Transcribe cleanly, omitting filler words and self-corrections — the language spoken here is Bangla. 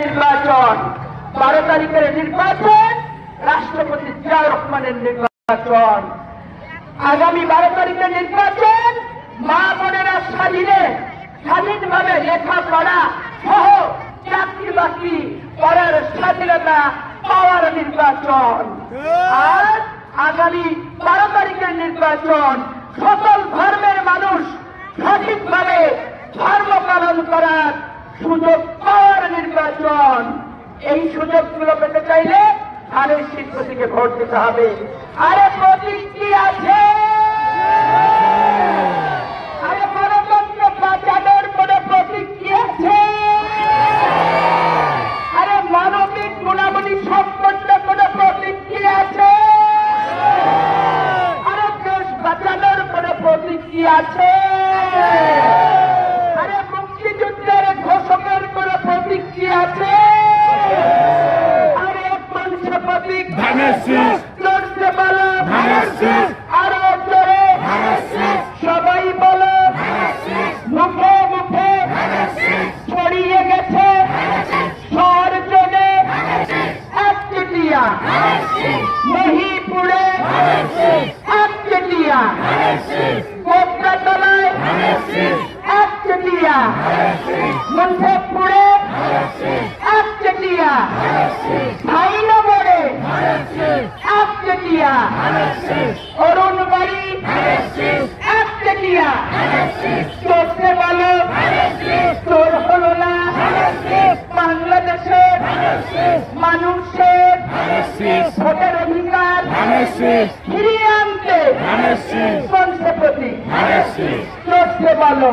নির্বাচন 12 তারিখের নির্বাচন রাষ্ট্রপতি জিয়াউর রহমানের নির্বাচন। আগামী 12 তারিখের নির্বাচন মা বোনেরা স্বাধীনভাবে লেখাপড়া সহ চাকরি বাকরি করার স্বাধীনতা পাওয়ার নির্বাচন। আর আগামী 12 তারিখের নির্বাচন সকল ধর্মের মানুষ সঠিকভাবে ধর্ম পালন করার সুযোগ পাওয়ার নির্বাচন। এই সুযোগগুলো পেতে চাইলে ধানের শীষ প্রতীকে ভোট দিতে হবে। আরে প্রতীক কি আছে? আরে গণতন্ত্র বাঁচানোর কোন প্রতীক কি আছে? আরে মানবিক গুণাবলী সম্পন্ন কোন প্রতীক কি আছে? আরে দেশ বাঁচানোর কোন প্রতীক কি আছে? আরে মুক্তিযুদ্ধের ঘোষকের কোন প্রতীক কি আছে? আরে একমাত্র প্রতীক লড়তে বলো, আরো জোরে সবাই বলো, মুখে মুখে ছড়িয়ে গেছে শহর জনে একচেটিয়া, মহিপুরে একচেটিয়া, কোকড়াতলায় একচেটিয়া, মুন্সিপুরে একচেটিয়া, ভাইনগরে একচেটিয়া, অরুণবাড়ি একচেটিয়া। চলতে বলো তোর হলো না বাংলাদেশের মানুষের ভোটের অধিকার ফিরিয়ে আনতে কোন প্রতীক? চলতে বলো